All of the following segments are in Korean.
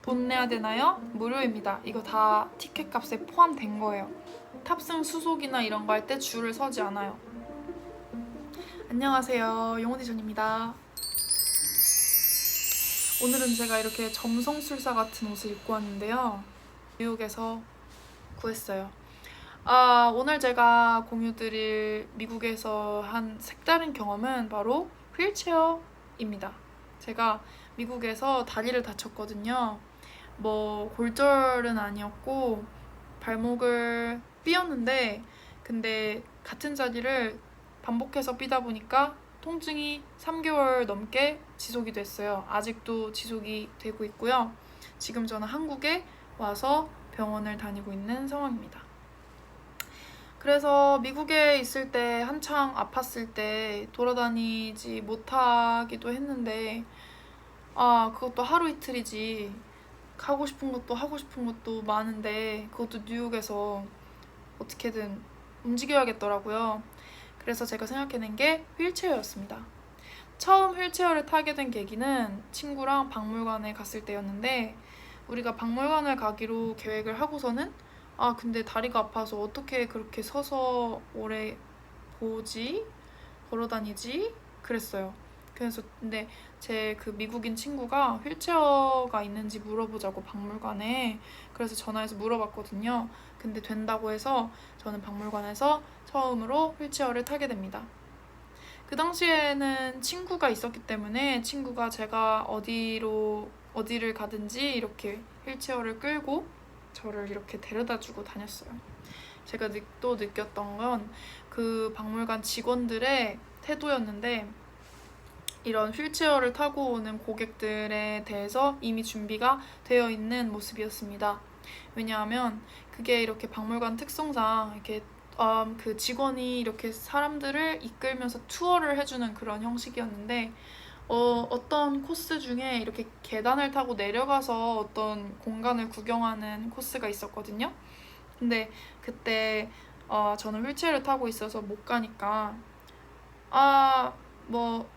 돈 내야 되나요? 무료입니다. 이거 다 티켓 값에 포함된 거예요. 탑승 수속이나 이런 거 할 때 줄을 서지 않아요. 안녕하세요. 용오디션입니다. 오늘은 제가 이렇게 점성술사 같은 옷을 입고 왔는데요. 미국에서 구했어요. 오늘 제가 공유드릴 미국에서 한 색다른 경험은 바로 휠체어입니다. 제가 미국에서 다리를 다쳤거든요. 골절은 아니었고 발목을 삐었는데, 근데 같은 자리를 반복해서 삐다 보니까 통증이 3개월 넘게 지속이 됐어요. 아직도 지속이 되고 있고요. 지금 저는 한국에 와서 병원을 다니고 있는 상황입니다. 그래서 미국에 있을 때 한창 아팠을 때 돌아다니지 못하기도 했는데, 그것도 하루 이틀이지. 하고 싶은 것도 하고 싶은 것도 많은데 그것도 뉴욕에서 어떻게든 움직여야겠더라고요. 그래서 제가 생각해낸 게 휠체어였습니다. 처음 휠체어를 타게 된 계기는 친구랑 박물관에 갔을 때였는데, 우리가 박물관을 가기로 계획을 하고서는 근데 다리가 아파서 어떻게 그렇게 서서 오래 보지? 걸어다니지? 그랬어요. 그래서 근데 제 그 미국인 친구가 휠체어가 있는지 물어보자고 박물관에, 그래서 전화해서 물어봤거든요. 근데 된다고 해서 저는 박물관에서 처음으로 휠체어를 타게 됩니다. 그 당시에는 친구가 있었기 때문에 친구가 제가 어디를 가든지 이렇게 휠체어를 끌고 저를 이렇게 데려다 주고 다녔어요. 제가 또 느꼈던 건 그 박물관 직원들의 태도였는데, 이런 휠체어를 타고 오는 고객들에 대해서 이미 준비가 되어 있는 모습이었습니다. 왜냐하면 그게 이렇게 박물관 특성상 이렇게 그 직원이 이렇게 사람들을 이끌면서 투어를 해주는 그런 형식이었는데, 어떤 코스 중에 이렇게 계단을 타고 내려가서 어떤 공간을 구경하는 코스가 있었거든요. 근데 그때 저는 휠체어를 타고 있어서 못 가니까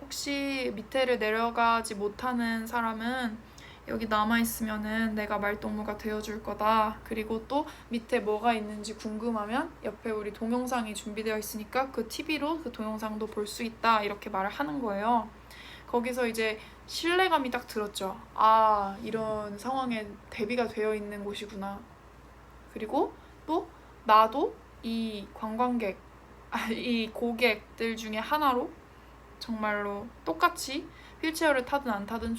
혹시 밑에를 내려가지 못하는 사람은 여기 남아있으면은 내가 말동무가 되어줄 거다. 그리고 또 밑에 뭐가 있는지 궁금하면 옆에 우리 동영상이 준비되어 있으니까 그 TV로 그 동영상도 볼 수 있다. 이렇게 말을 하는 거예요. 거기서 이제 신뢰감이 딱 들었죠. 이런 상황에 대비가 되어 있는 곳이구나. 그리고 또 나도 이 관광객, 이 고객들 중에 하나로 정말로 똑같이 휠체어를 타든 안 타든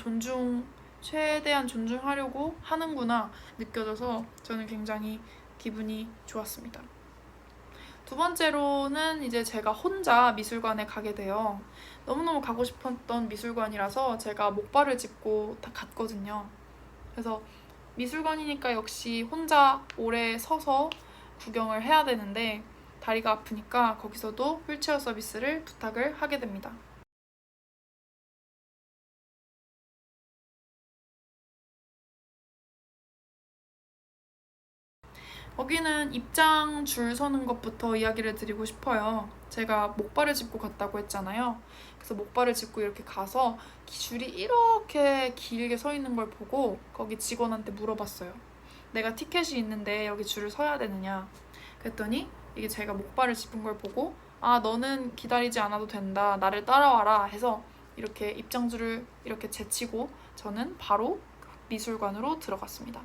최대한 존중하려고 하는구나 느껴져서 저는 굉장히 기분이 좋았습니다. 두 번째로는 이제 제가 혼자 미술관에 가게 돼요. 너무너무 가고 싶었던 미술관이라서 제가 목발을 짚고 다 갔거든요. 그래서 미술관이니까 역시 혼자 오래 서서 구경을 해야 되는데, 다리가 아프니까 거기서도 휠체어 서비스를 부탁을 하게 됩니다. 거기는 입장 줄 서는 것부터 이야기를 드리고 싶어요. 제가 목발을 짚고 갔다고 했잖아요. 그래서 목발을 짚고 이렇게 가서 줄이 이렇게 길게 서 있는 걸 보고 거기 직원한테 물어봤어요. 내가 티켓이 있는데 여기 줄을 서야 되느냐. 그랬더니 이게 제가 목발을 짚은 걸 보고 너는 기다리지 않아도 된다. 나를 따라와라 해서 이렇게 입장줄을 이렇게 제치고 저는 바로 미술관으로 들어갔습니다.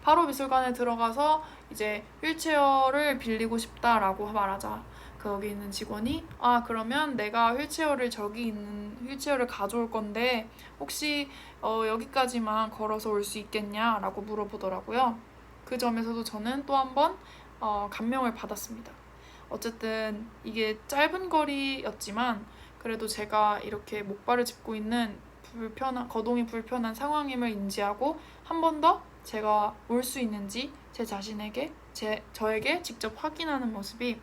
바로 미술관에 들어가서 이제 휠체어를 빌리고 싶다라고 말하자 거기 있는 직원이 그러면 내가 저기 있는 휠체어를 가져올 건데 혹시 여기까지만 걸어서 올 수 있겠냐라고 물어보더라고요. 그 점에서도 저는 또 한 번 감명을 받았습니다. 어쨌든 이게 짧은 거리였지만 그래도 제가 이렇게 목발을 짚고 있는 거동이 불편한 상황임을 인지하고 한 번 더 제가 올 수 있는지 저에게 직접 확인하는 모습이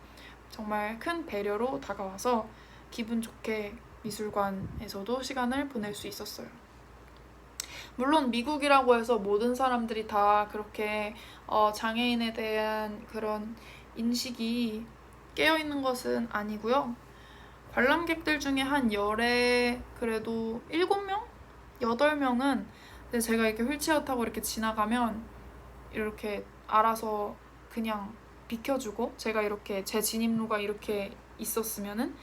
정말 큰 배려로 다가와서 기분 좋게 미술관에서도 시간을 보낼 수 있었어요. 물론 미국이라고 해서 모든 사람들이 다 그렇게 장애인에 대한 그런 인식이 깨어있는 것은 아니고요. 관람객들 중에 한 열에 그래도 7명? 8명은 근데 제가 이렇게 휠체어 타고 이렇게 지나가면 이렇게 알아서 그냥 비켜주고, 제가 이렇게 제 진입로가 이렇게 있었으면은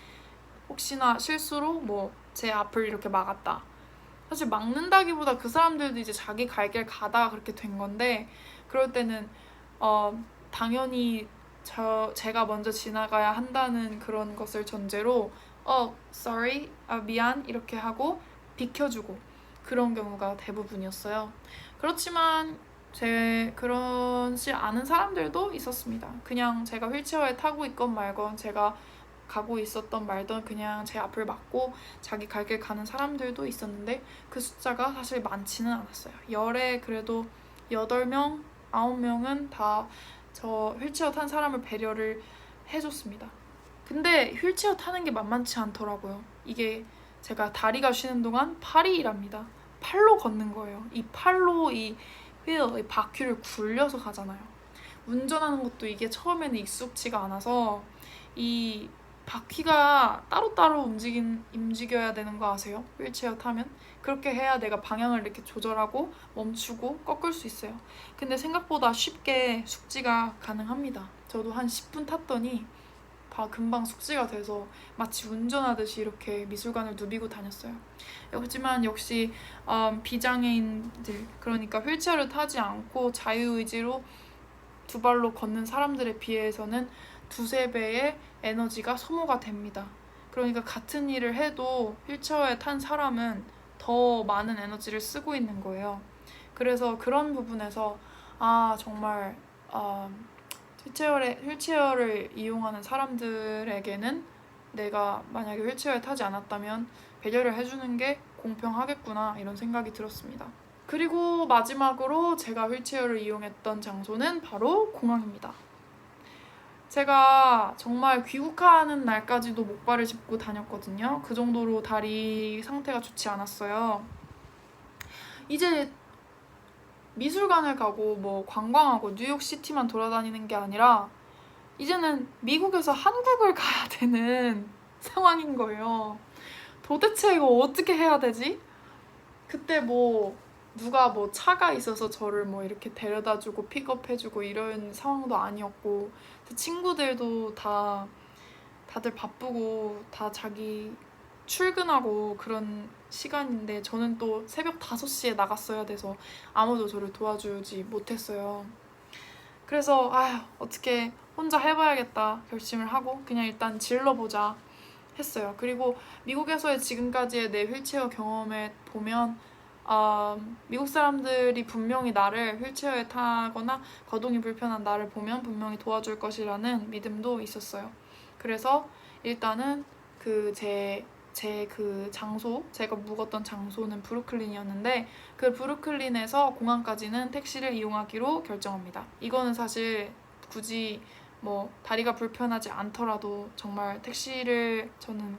혹시나 실수로 뭐 제 앞을 이렇게 막았다. 사실 막는다기보다 그 사람들도 이제 자기 갈 길 가다가 그렇게 된 건데, 그럴 때는 당연히 제가 먼저 지나가야 한다는 그런 것을 전제로 sorry, 미안 이렇게 하고 비켜주고, 그런 경우가 대부분이었어요. 그렇지만 그런지 않은 사람들도 있었습니다. 그냥 제가 휠체어에 타고 있건 말건, 제가 가고 있었던 말던 그냥 제 앞을 막고 자기 갈 길 가는 사람들도 있었는데, 그 숫자가 사실 많지는 않았어요. 열에 그래도 8명, 9명은 다 저 휠체어 탄 사람을 배려를 해줬습니다. 근데 휠체어 타는 게 만만치 않더라고요. 이게 제가 다리가 쉬는 동안 팔이 일합니다. 팔로 걷는 거예요. 이 팔로 이 바퀴를 굴려서 가잖아요. 운전하는 것도 이게 처음에는 익숙지가 않아서 이 바퀴가 따로따로 움직여야 되는 거 아세요? 휠체어 타면? 그렇게 해야 내가 방향을 이렇게 조절하고 멈추고 꺾을 수 있어요. 근데 생각보다 쉽게 숙지가 가능합니다. 저도 한 10분 탔더니 금방 숙지가 돼서 마치 운전하듯이 이렇게 미술관을 누비고 다녔어요. 하지만 역시 비장애인들, 그러니까 휠체어를 타지 않고 자유의지로 두 발로 걷는 사람들에 비해서는 두세 배의 에너지가 소모가 됩니다. 그러니까 같은 일을 해도 휠체어에 탄 사람은 더 많은 에너지를 쓰고 있는 거예요. 그래서 그런 부분에서 정말 휠체어를 이용하는 사람들에게는 내가 만약에 휠체어에 타지 않았다면 배려를 해주는 게 공평하겠구나, 이런 생각이 들었습니다. 그리고 마지막으로 제가 휠체어를 이용했던 장소는 바로 공항입니다. 제가 정말 귀국하는 날까지도 목발을 짚고 다녔거든요. 그 정도로 다리 상태가 좋지 않았어요. 이제 미술관을 가고 뭐 관광하고 뉴욕시티만 돌아다니는 게 아니라 이제는 미국에서 한국을 가야 되는 상황인 거예요. 도대체 이거 어떻게 해야 되지? 그때 누가 차가 있어서 저를 이렇게 데려다주고 픽업해주고 이런 상황도 아니었고, 친구들도 다들 바쁘고 다 자기 출근하고 그런 시간인데, 저는 또 새벽 5시에 나갔어야 돼서 아무도 저를 도와주지 못했어요. 그래서 어떻게 혼자 해봐야겠다 결심을 하고 그냥 일단 질러보자 했어요. 그리고 미국에서의 지금까지의 내 휠체어 경험에 보면 미국 사람들이 분명히 나를 휠체어에 타거나 거동이 불편한 나를 보면 분명히 도와줄 것이라는 믿음도 있었어요. 그래서 일단은 그 장소, 제가 묵었던 장소는 브루클린이었는데, 그 브루클린에서 공항까지는 택시를 이용하기로 결정합니다. 이거는 사실 굳이 다리가 불편하지 않더라도 정말 택시를 저는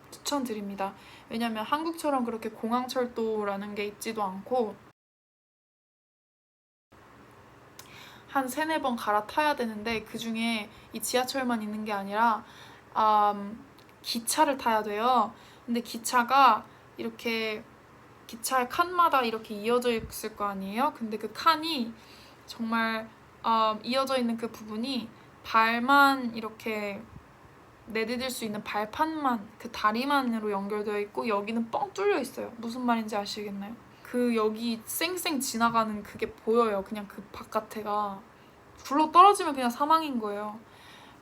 추천드립니다. 왜냐면 한국처럼 그렇게 공항철도라는 게 있지도 않고 한 3-4번 갈아타야 되는데, 그 중에 이 지하철만 있는 게 아니라 기차를 타야 돼요. 근데 기차가 이렇게 기차의 칸마다 이렇게 이어져 있을 거 아니에요? 근데 그 칸이 정말 이어져 있는 그 부분이 발만 이렇게 내디딜 수 있는 발판만, 그 다리만으로 연결되어 있고 여기는 뻥 뚫려 있어요. 무슨 말인지 아시겠나요? 그 여기 쌩쌩 지나가는 그게 보여요. 그냥 그 바깥에가 굴러 떨어지면 그냥 사망인 거예요.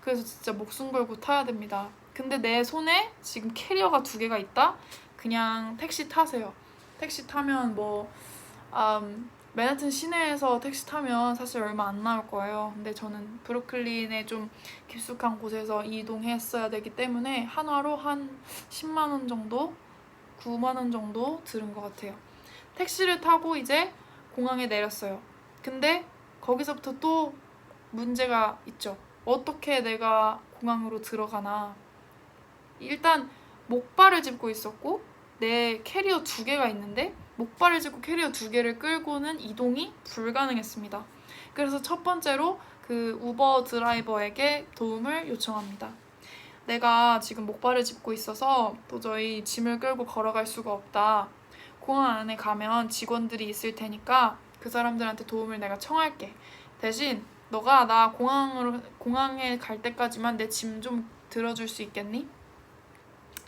그래서 진짜 목숨 걸고 타야 됩니다. 근데 내 손에 지금 캐리어가 2개가 있다? 그냥 택시 타세요. 택시 타면 맨하튼 시내에서 택시 타면 사실 얼마 안 나올 거예요. 근데 저는 브루클린에 좀 깊숙한 곳에서 이동했어야 되기 때문에 한화로 한 10만 원 정도? 9만 원 정도 들은 것 같아요. 택시를 타고 이제 공항에 내렸어요. 근데 거기서부터 또 문제가 있죠. 어떻게 내가 공항으로 들어가나. 일단 목발을 짚고 있었고 내 캐리어 2개가 있는데 목발을 짚고 캐리어 2개를 끌고는 이동이 불가능했습니다. 그래서 첫 번째로 그 우버 드라이버에게 도움을 요청합니다. 내가 지금 목발을 짚고 있어서 도저히 짐을 끌고 걸어갈 수가 없다. 공항 안에 가면 직원들이 있을 테니까 그 사람들한테 도움을 내가 청할게. 대신 너가 나 공항에 갈 때까지만 내 짐 좀 들어줄 수 있겠니?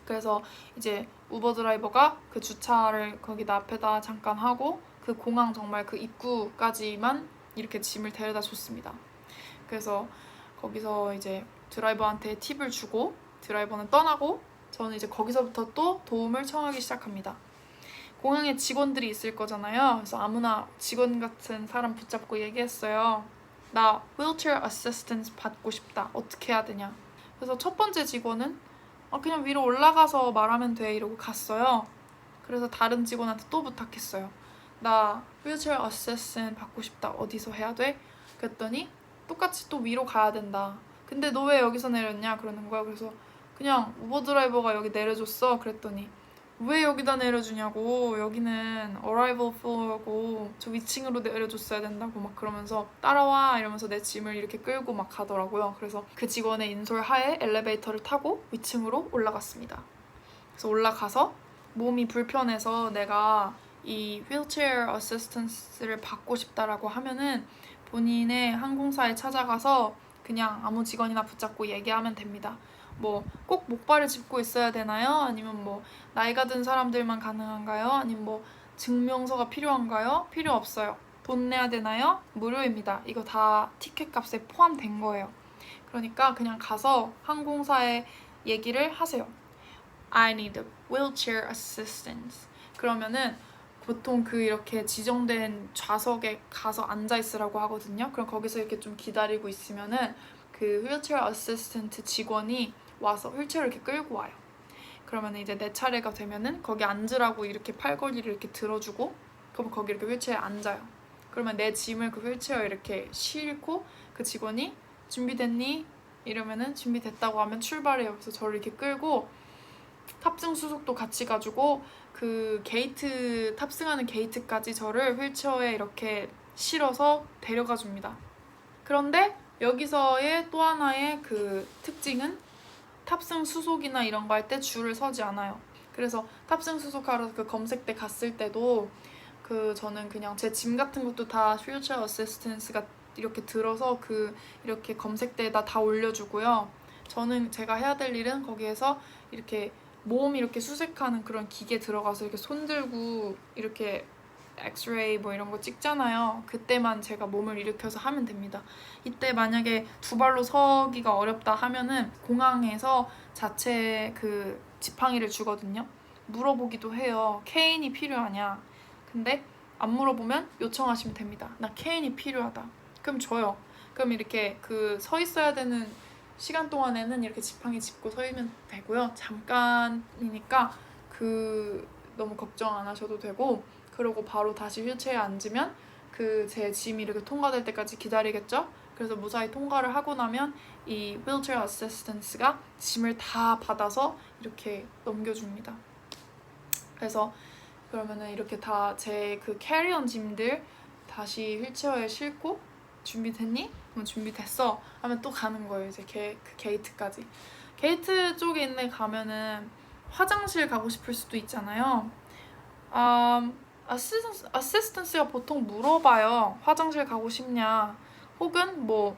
그래서 이제 우버 드라이버가 그 주차를 거기다 앞에다 잠깐 하고 그 공항 정말 그 입구까지만 이렇게 짐을 데려다 줬습니다. 그래서 거기서 이제 드라이버한테 팁을 주고 드라이버는 떠나고 저는 이제 거기서부터 또 도움을 청하기 시작합니다. 공항에 직원들이 있을 거잖아요. 그래서 아무나 직원 같은 사람 붙잡고 얘기했어요. 나 wheelchair assistance 받고 싶다. 어떻게 해야 되냐? 그래서 첫 번째 직원은 그냥 위로 올라가서 말하면 돼 이러고 갔어요. 그래서 다른 직원한테 또 부탁했어요. 나 wheelchair assistance 받고 싶다. 어디서 해야 돼? 그랬더니 똑같이 또 위로 가야 된다. 근데 너 왜 여기서 내렸냐? 그러는 거야. 그래서 그냥 우버 드라이버가 여기 내려줬어. 그랬더니 왜 여기다 내려주냐고. 여기는 arrival floor고 저 위층으로 내려줬어야 된다고 막 그러면서 따라와 이러면서 내 짐을 이렇게 끌고 막 가더라고요. 그래서 그 직원의 인솔 하에 엘리베이터를 타고 위층으로 올라갔습니다. 그래서 올라가서 몸이 불편해서 내가 이 휠체어 어시스턴스를 받고 싶다라고 하면은 본인의 항공사에 찾아가서 그냥 아무 직원이나 붙잡고 얘기하면 됩니다. 뭐 꼭 목발을 짚고 있어야 되나요? 아니면 뭐 나이가 든 사람들만 가능한가요? 아니면 뭐 증명서가 필요한가요? 필요 없어요. 돈 내야 되나요? 무료입니다. 이거 다 티켓 값에 포함된 거예요. 그러니까 그냥 가서 항공사에 얘기를 하세요. I need a wheelchair assistance. 그러면은 보통 그 이렇게 지정된 좌석에 가서 앉아 있으라고 하거든요. 그럼 거기서 이렇게 좀 기다리고 있으면은 그 휠체어 어시스턴트 직원이 와서 휠체어를 이렇게 끌고 와요. 그러면 이제 내 차례가 되면은 거기 앉으라고 이렇게 팔걸이를 이렇게 들어주고 그럼 거기 이렇게 휠체어에 앉아요. 그러면 내 짐을 그 휠체어에 이렇게 싣고 그 직원이 준비됐니? 이러면은 준비됐다고 하면 출발해요. 그래서 저를 이렇게 끌고 탑승 수속도 같이 가지고 그 게이트 탑승하는 게이트까지 저를 휠체어에 이렇게 실어서 데려가 줍니다. 그런데 여기서의 또 하나의 그 특징은 탑승 수속이나 이런 거 할 때 줄을 서지 않아요. 그래서 탑승 수속하러 그 검색대 갔을 때도 그 저는 그냥 제 짐 같은 것도 다 휠체어 어시스턴스가 이렇게 들어서 그 이렇게 검색대에다 다 올려주고요. 저는 제가 해야 될 일은 거기에서 이렇게 몸 이렇게 수색하는 그런 기계 들어가서 이렇게 손 들고 이렇게 엑스레이 뭐 이런 거 찍잖아요. 그때만 제가 몸을 일으켜서 하면 됩니다. 이때 만약에 두 발로 서기가 어렵다 하면은 공항에서 자체 그 지팡이를 주거든요. 물어보기도 해요. 케인이 필요하냐? 근데 안 물어보면 요청하시면 됩니다. 나 케인이 필요하다. 그럼 줘요. 그럼 이렇게 그 서 있어야 되는 시간 동안에는 이렇게 지팡이 짚고 서 있으면 되고요. 잠깐이니까 그 너무 걱정 안 하셔도 되고 그러고 바로 다시 휠체어에 앉으면 그 제 짐이 이렇게 통과될 때까지 기다리겠죠? 그래서 무사히 통과를 하고 나면 이 wheelchair assistance가 짐을 다 받아서 이렇게 넘겨줍니다. 그래서 그러면은 이렇게 다 제 그 캐리언 짐들 다시 휠체어에 싣고 준비됐니? 그럼 준비됐어 하면 또 가는 거예요. 이제 그 게이트까지. 게이트 쪽에 있는 데 가면은 화장실 가고 싶을 수도 있잖아요. 어시스턴스가 보통 물어봐요. 화장실 가고 싶냐? 혹은 뭐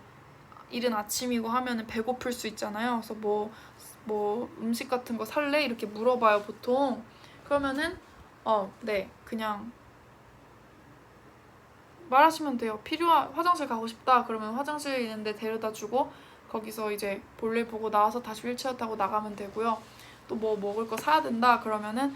이른 아침이고 하면은 배고플 수 있잖아요. 그래서 뭐 음식 같은 거 살래? 이렇게 물어봐요, 보통. 그러면은 네, 그냥 말하시면 돼요. 화장실 가고 싶다. 그러면 화장실 있는데 데려다 주고 거기서 이제 볼일 보고 나와서 다시 휠체어 타고 나가면 되고요. 또 뭐 먹을 거 사야 된다. 그러면은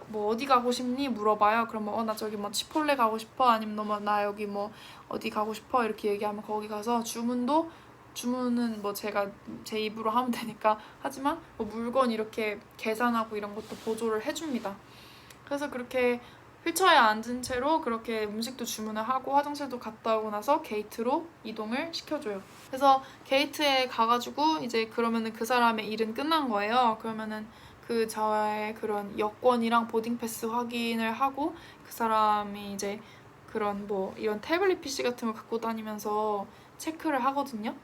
뭐 어디 가고 싶니? 물어봐요. 그러면 나 저기 뭐 치폴레 가고 싶어. 아니면 나 여기 뭐 어디 가고 싶어. 이렇게 얘기하면 거기 가서 주문은 뭐 제가 제 입으로 하면 되니까 하지만 뭐 물건 이렇게 계산하고 이런 것도 보조를 해줍니다. 그래서 그렇게 휠체어에 앉은 채로 그렇게 음식도 주문을 하고 화장실도 갔다 오고 나서 게이트로 이동을 시켜줘요. 그래서 게이트에 가가지고 이제 그러면은 그 사람의 일은 끝난 거예요. 그러면은 그 저의 그런 여권이랑 보딩 패스 확인을 하고 그 사람이 이제 그런 뭐 이런 태블릿 PC 같은 걸 갖고 다니면서 체크를 하거든요.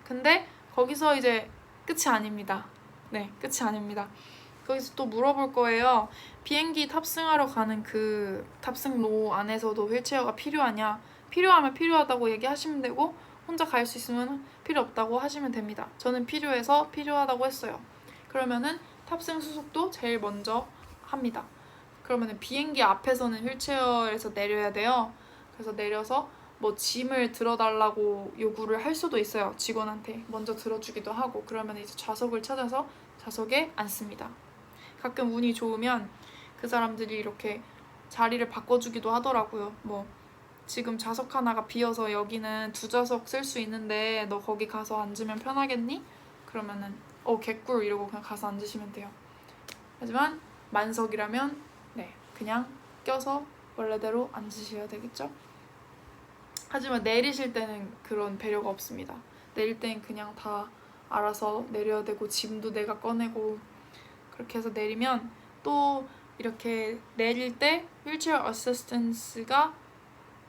근데 거기서 이제 끝이 아닙니다. 네, 끝이 아닙니다. 거기서 또 물어볼 거예요. 비행기 탑승하러 가는 그 탑승로 안에서도 휠체어가 필요하냐? 필요하면 필요하다고 얘기하시면 되고 혼자 갈 수 있으면 필요 없다고 하시면 됩니다. 저는 필요해서 필요하다고 했어요. 그러면은 탑승 수속도 제일 먼저 합니다. 그러면은 비행기 앞에서는 휠체어에서 내려야 돼요. 그래서 내려서 뭐 짐을 들어달라고 요구를 할 수도 있어요. 직원한테 먼저 들어주기도 하고. 그러면 이제 좌석을 찾아서 좌석에 앉습니다. 가끔 운이 좋으면 그 사람들이 이렇게 자리를 바꿔주기도 하더라고요. 뭐 지금 좌석 하나가 비어서 여기는 2좌석 쓸 수 있는데 너 거기 가서 앉으면 편하겠니? 그러면은 개꿀 이러고 그냥 가서 앉으시면 돼요. 하지만 만석이라면 네 그냥 껴서 원래대로 앉으셔야 되겠죠? 하지만 내리실 때는 그런 배려가 없습니다. 내릴 땐 그냥 다 알아서 내려야 되고 짐도 내가 꺼내고 그렇게 해서 내리면 또 이렇게 내릴 때 휠체어 어시스턴스가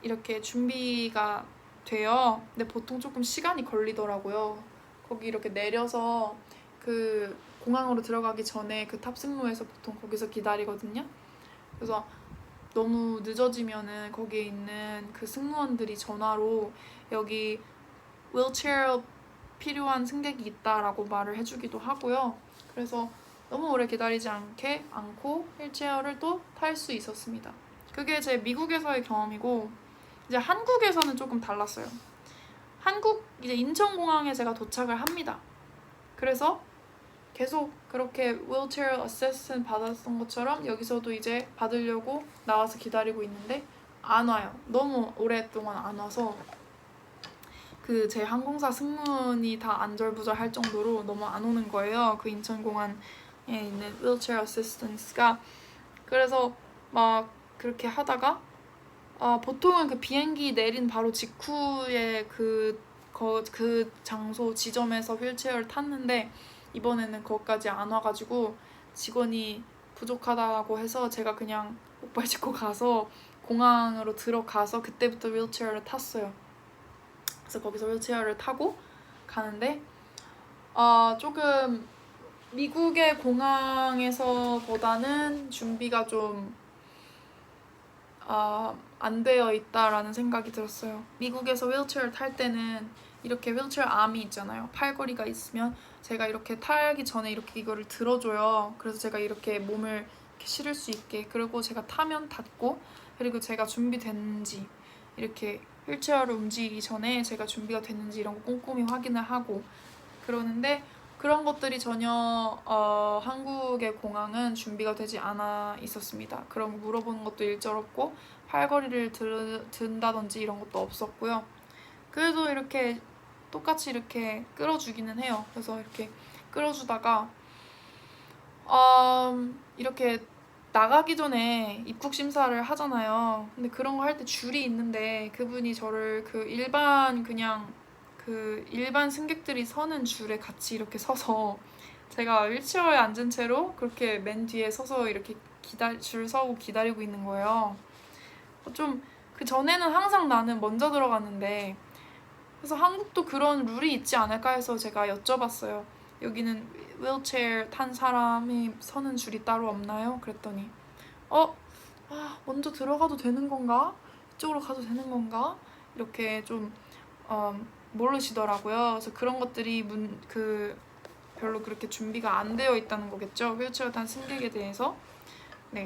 이렇게 준비가 돼요. 근데 보통 조금 시간이 걸리더라고요. 거기 이렇게 내려서 그 공항으로 들어가기 전에 그 탑승로에서 보통 거기서 기다리거든요. 그래서 너무 늦어지면은 거기에 있는 그 승무원들이 전화로 여기 휠체어 필요한 승객이 있다라고 말을 해주기도 하고요. 그래서 너무 오래 기다리지 않고 휠체어를 또 탈 수 있었습니다. 그게 제 미국에서의 경험이고 이제 한국에서는 조금 달랐어요. 한국 이제 인천공항에 제가 도착을 합니다. 그래서 계속 그렇게 휠체어 어시스턴트 받았던 것처럼 여기서도 이제 받으려고 나와서 기다리고 있는데 안 와요. 너무 오랫동안 안 와서 그 제 항공사 승무원이 다 안절부절할 정도로 너무 안 오는 거예요. 그 인천공항에 있는 휠체어 어시스턴트가. 그래서 막 그렇게 하다가 보통은 그 비행기 내린 바로 직후에 그 장소 지점에서 휠체어를 탔는데 이번에는 거기까지 안 와가지고 직원이 부족하다고 해서 제가 그냥 목발 짚고 가서 공항으로 들어가서 그때부터 휠체어를 탔어요. 그래서 거기서 휠체어를 타고 가는데 조금 미국의 공항에서보다는 준비가 좀 안 되어 있다라는 생각이 들었어요. 미국에서 휠체어를 탈 때는 이렇게 휠체어 암이 있잖아요. 팔걸이가 있으면 제가 이렇게 타기 전에 이렇게 이거를 들어줘요. 그래서 제가 이렇게 몸을 이렇게 실을 수 있게, 그리고 제가 타면 닫고, 그리고 제가 준비됐는지 이렇게 휠체어를 움직이기 전에 제가 준비가 됐는지 이런 거 꼼꼼히 확인을 하고 그러는데 그런 것들이 전혀 한국의 공항은 준비가 되지 않아 있었습니다. 그런 거 물어보는 것도 일절 없고 팔걸이를 든다든지 이런 것도 없었고요. 그래도 이렇게 똑같이 이렇게 끌어주기는 해요. 그래서 이렇게 끌어주다가 이렇게 나가기 전에 입국 심사를 하잖아요. 근데 그런 거 할 때 줄이 있는데 그분이 저를 그 일반 승객들이 서는 줄에 같이 이렇게 서서 제가 휠체어에 앉은 채로 그렇게 맨 뒤에 서서 이렇게 줄 서고 기다리고 있는 거예요. 좀 그 전에는 항상 나는 먼저 들어갔는데 그래서 한국도 그런 룰이 있지 않을까 해서 제가 여쭤봤어요. 여기는 휠체어 탄 사람이 서는 줄이 따로 없나요? 그랬더니 먼저 들어가도 되는 건가? 이쪽으로 가도 되는 건가? 이렇게 좀 모르시더라고요. 그래서 그런 것들이 별로 그렇게 준비가 안 되어 있다는 거겠죠. 휠체어 탄 승객에 대해서. 네.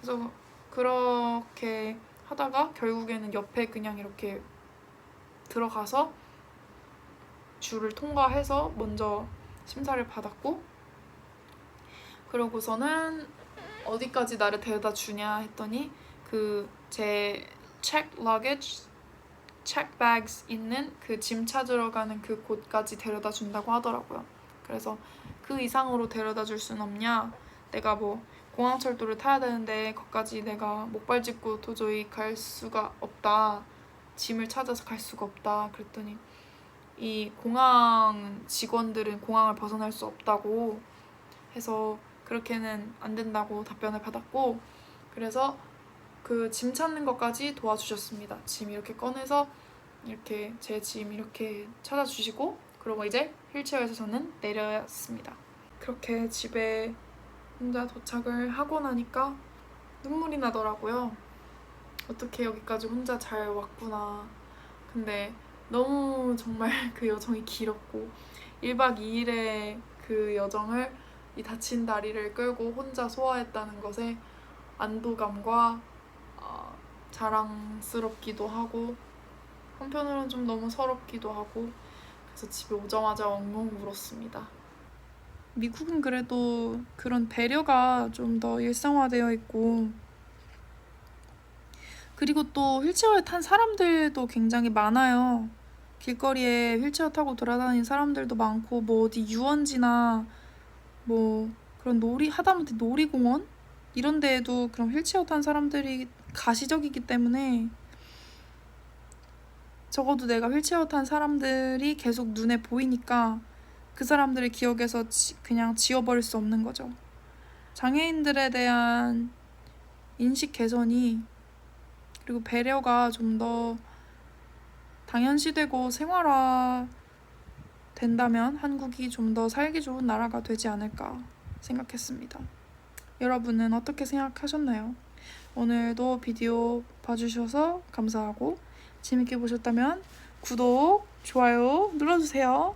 그래서 그렇게 하다가 결국에는 옆에 그냥 이렇게 들어가서 줄을 통과해서 먼저 심사를 받았고, 그러고서는 어디까지 나를 데려다 주냐 했더니 제 check luggage, check bags 있는 그 짐 찾으러 가는 그 곳까지 데려다 준다고 하더라고요. 그래서 그 이상으로 데려다 줄 순 없냐? 내가 뭐 공항철도를 타야 되는데 거기까지 내가 목발 짚고 도저히 갈 수가 없다. 짐을 찾아서 갈 수가 없다. 그랬더니 이 공항 직원들은 공항을 벗어날 수 없다고 해서 그렇게는 안 된다고 답변을 받았고, 그래서 그 짐 찾는 것까지 도와주셨습니다. 짐 이렇게 꺼내서 이렇게 제 짐 이렇게 찾아주시고, 그러고 이제 휠체어에서 저는 내렸습니다. 그렇게 집에 혼자 도착을 하고 나니까 눈물이 나더라고요. 어떻게 여기까지 혼자 잘 왔구나. 근데 너무 정말 그 여정이 길었고 1박 2일의 그 여정을 이 다친 다리를 끌고 혼자 소화했다는 것에 안도감과 자랑스럽기도 하고 한편으로는 좀 너무 서럽기도 하고 그래서 집에 오자마자 엉엉 울었습니다. 미국은 그래도 그런 배려가 좀 더 일상화되어 있고 그리고 또 휠체어에 탄 사람들도 굉장히 많아요. 길거리에 휠체어 타고 돌아다니는 사람들도 많고 뭐 어디 유원지나 뭐 그런 하다못해 놀이공원 이런 데에도 그런 휠체어 탄 사람들이 가시적이기 때문에 적어도 내가 휠체어 탄 사람들이 계속 눈에 보이니까 그 사람들의 기억에서 그냥 지워버릴 수 없는 거죠. 장애인들에 대한 인식 개선이 그리고 배려가 좀 더 당연시되고 생활화 된다면 한국이 좀 더 살기 좋은 나라가 되지 않을까 생각했습니다. 여러분은 어떻게 생각하셨나요? 오늘도 비디오 봐주셔서 감사하고 재밌게 보셨다면 구독, 좋아요 눌러주세요.